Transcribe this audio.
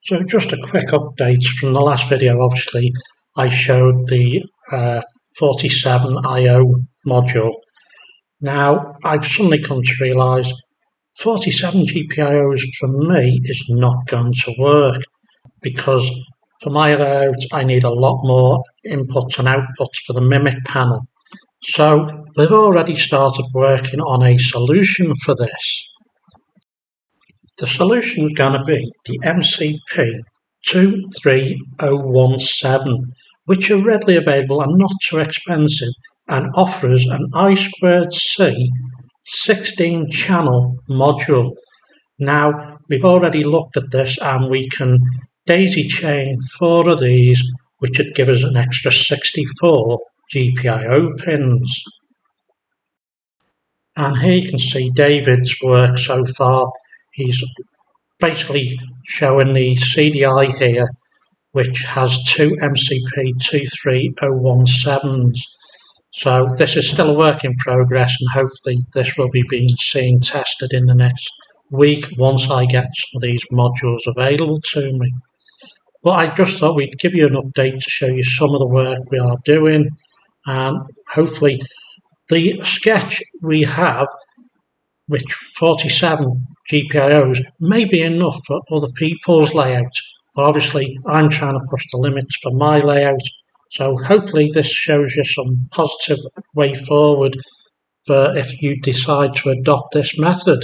So just a quick update from the last video. Obviously, I showed the 47IO module. Now, I've suddenly come to realise 47 GPIOs for me is not going to work, because for my layout I need a lot more inputs and outputs for the Mimic panel. So we've already started working on a solution for this. The solution is going to be the MCP23017, which are readily available and not too expensive, and offers an I2C 16-channel module. Now, we've already looked at this and we can daisy chain 4 of these, which would give us an extra 64 GPIO pins. And here you can see David's work so far. He's basically showing the CDI here, which has two MCP23017s. So this is still a work in progress, and hopefully this will be being seen tested in the next week once I get some of these modules available to me. But I just thought we'd give you an update to show you some of the work we are doing, and hopefully the sketch we have, which 47 GPIOs, may be enough for other people's layout. But obviously I'm trying to push the limits for my layout. So hopefully this shows you some positive way forward for if you decide to adopt this method.